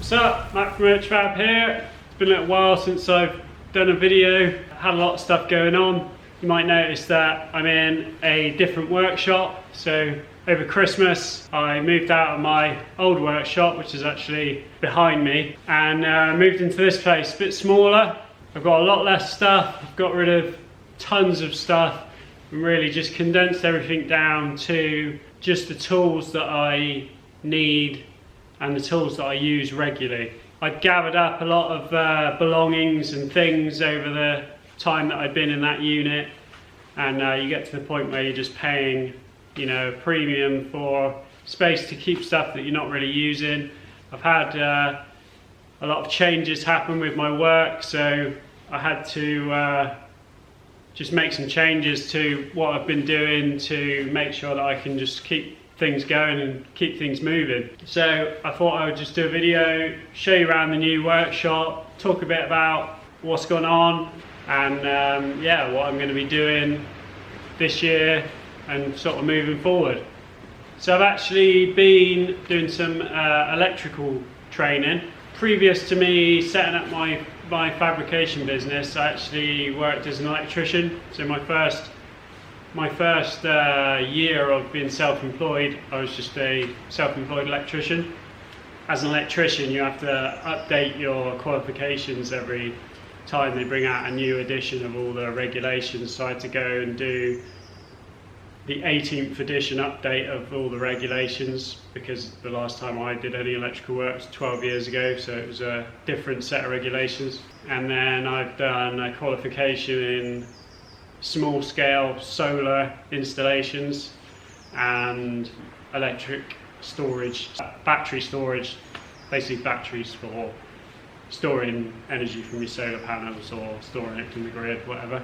What's up, Matt from Earthtrap here. It's been a little while since I've done a video. Had a lot of stuff going on. You might notice that I'm in a different workshop. So over Christmas I moved out of my old workshop, which is actually behind me, and moved into this place, a bit smaller. I've got a lot less stuff. I've got rid of tons of stuff and really just condensed everything down to just the tools that I need and the tools that I use regularly. I'd gathered up a lot of belongings and things over the time that I'd been in that unit, and you get to the point where you're just paying, you know, a premium for space to keep stuff that you're not really using. I've had a lot of changes happen with my work, so I had to just make some changes to what I've been doing to make sure that I can just keep things going and keep things moving. So I thought I would just do a video, show you around the new workshop, talk a bit about what's gone on, and yeah, what I'm going to be doing this year and sort of moving forward. So I've actually been doing some electrical training. Previous to me setting up my fabrication business, I actually worked as an electrician. So my first year of being self-employed, I was just a self-employed electrician. As an electrician, you have to update your qualifications every time they bring out a new edition of all the regulations. So I had to go and do the 18th edition update of all the regulations, because the last time I did any electrical work was 12 years ago, so it was a different set of regulations. And then I've done a qualification in small scale solar installations and electric storage, battery storage, basically batteries for storing energy from your solar panels or storing it from the grid, whatever.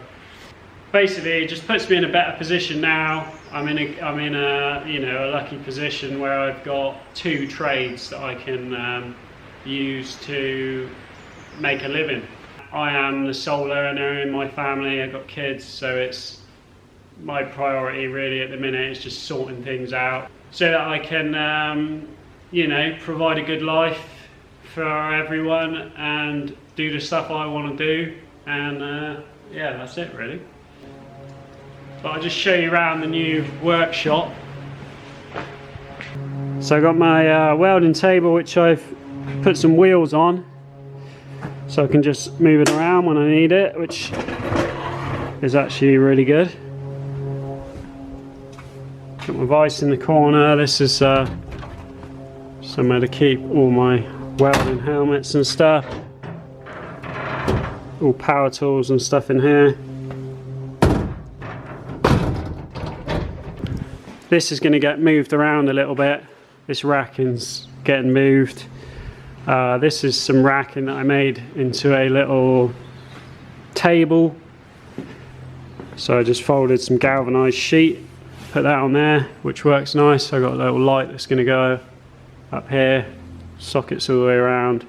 Basically, it just puts me in a better position now. I'm in a you know, a lucky position where I've got two trades that I can use to make a living. I am the sole earner in my family. I've got kids, so it's my priority really at the minute is just sorting things out so that I can you know, provide a good life for everyone and do the stuff I want to do, and yeah, that's it really. But I'll just show you around the new workshop. So I got my welding table, which I've put some wheels on, so I can just move it around when I need it, which is actually really good. Got my vise in the corner. This is somewhere to keep all my welding helmets and stuff. All power tools and stuff in here. This is going to get moved around a little bit. This racking's getting moved. This is some racking that I made into a little table. So I just folded some galvanized sheet, put that on there, which works nice. I got a little light that's going to go up here, sockets all the way around.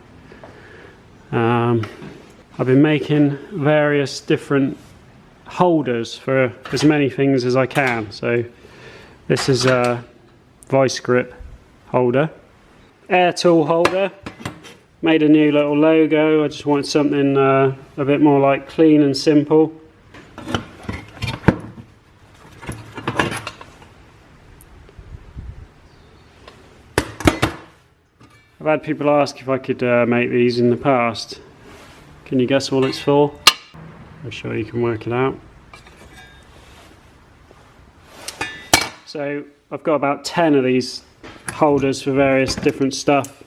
I've been making various different holders for as many things as I can. So this is a vice grip holder, air tool holder. Made a new little logo. I just wanted something a bit more like clean and simple. I've had people ask if I could make these in the past. Can you guess what it's for? I'm sure you can work it out. So I've got about 10 of these holders for various different stuff.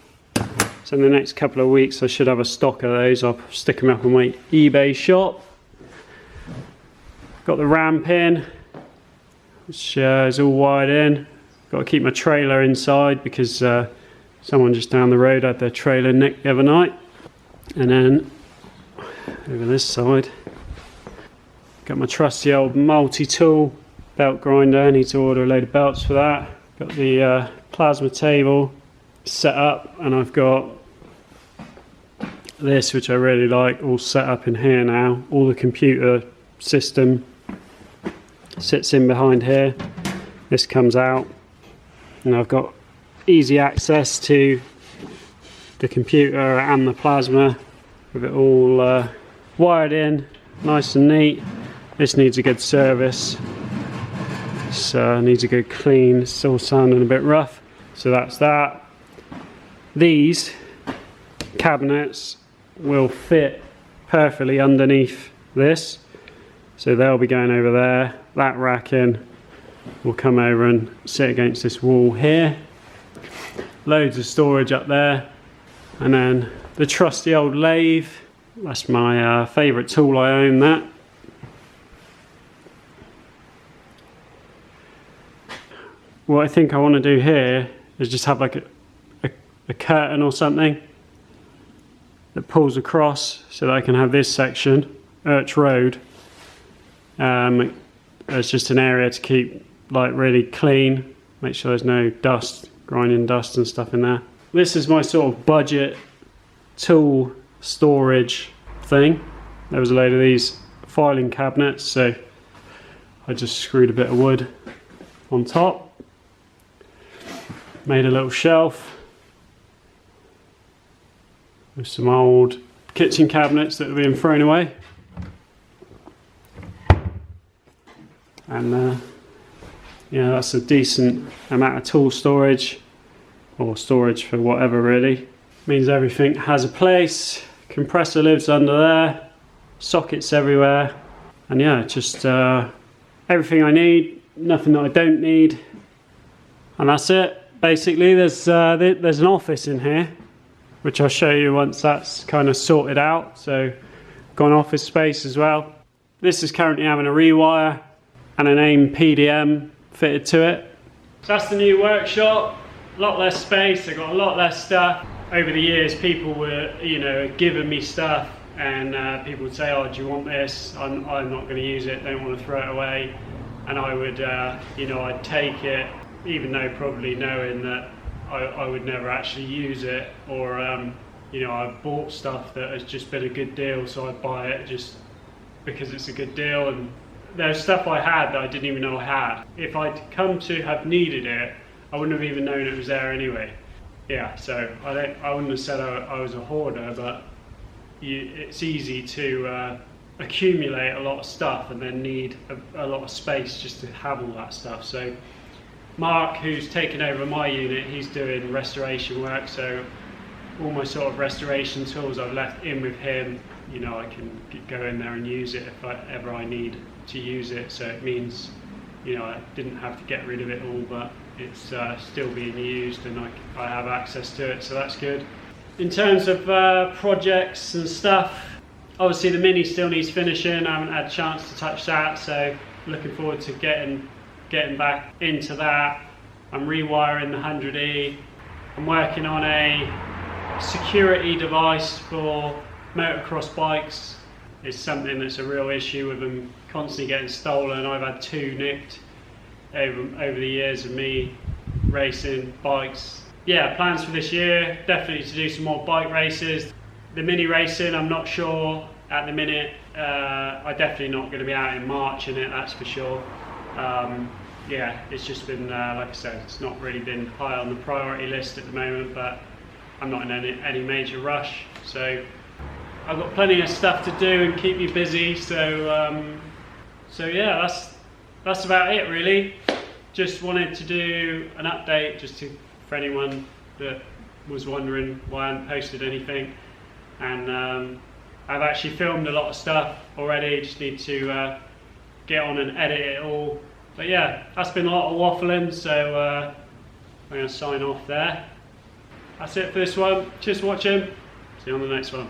So in the next couple of weeks I should have a stock of those. I'll stick them up on my eBay shop. Got the ramp in, which is all wired in. Got to keep my trailer inside because someone just down the road had their trailer nicked the other night. And then over this side, got my trusty old multi-tool belt grinder. I need to order a load of belts for that. Got the plasma table set up, and I've got this, which I really like, all set up in here now. All the computer system sits in behind here. This comes out, and I've got easy access to the computer and the plasma with it all wired in, nice and neat. This needs a good service. This needs a good clean. It's still sounding a bit rough. So that's that. These cabinets will fit perfectly underneath this. So they'll be going over there. That racking will come over and sit against this wall here. Loads of storage up there. And then the trusty old lathe. That's my favourite tool. I own that. What I think I want to do here is just have like a curtain or something that pulls across so that I can have this section, Urch Road. It's just an area to keep like really clean, make sure there's no dust, grinding dust and stuff in there. This is my sort of budget tool storage thing. There was a load of these filing cabinets, so I just screwed a bit of wood on top. Made a little shelf with some old kitchen cabinets that have been thrown away. And yeah, that's a decent amount of tool storage, or storage for whatever really. Means everything has a place. Compressor lives under there, sockets everywhere, and yeah, just everything I need, nothing that I don't need, and that's it. Basically, there's an office in here, which I'll show you once that's kind of sorted out. So, got an office space as well. This is currently having a rewire and an AIM PDM fitted to it. So that's the new workshop. A lot less space. I got a lot less stuff. Over the years, people were, giving me stuff, and people would say, "Oh, do you want this?" I'm not going to use it. Don't want to throw it away. And I would, I'd take it, even though probably knowing that I would never actually use it, or I've bought stuff that has just been a good deal, so I'd buy it just because it's a good deal. And there's stuff I had that I didn't even know I had. If I'd come to have needed it, I wouldn't have even known it was there anyway. Yeah, so I wouldn't have said I was a hoarder, but it's easy to accumulate a lot of stuff and then need a lot of space just to have all that stuff. So Mark, who's taken over my unit, he's doing restoration work, so all my sort of restoration tools I've left in with him. I can go in there and use it if ever I need to use it, so it means I didn't have to get rid of it all, but it's still being used and I have access to it, so that's good. In terms of projects and stuff, obviously the Mini still needs finishing. I haven't had a chance to touch that, so looking forward to getting back into that. I'm rewiring the 100E. I'm working on a security device for motocross bikes. It's something that's a real issue with them constantly getting stolen. I've had 2 nicked over the years of me racing bikes. Yeah, plans for this year, definitely to do some more bike races. The Mini racing, I'm not sure at the minute. I'm definitely not going to be out in March in it, that's for sure. Yeah, it's just been, like I said, it's not really been high on the priority list at the moment, but I'm not in any major rush. So I've got plenty of stuff to do and keep me busy. So yeah, that's about it really. Just wanted to do an update for anyone that was wondering why I hadn't posted anything. And I've actually filmed a lot of stuff already, just need to get on and edit it all. But yeah, that's been a lot of waffling, so I'm going to sign off there. That's it for this one. Cheers for watching. See you on the next one.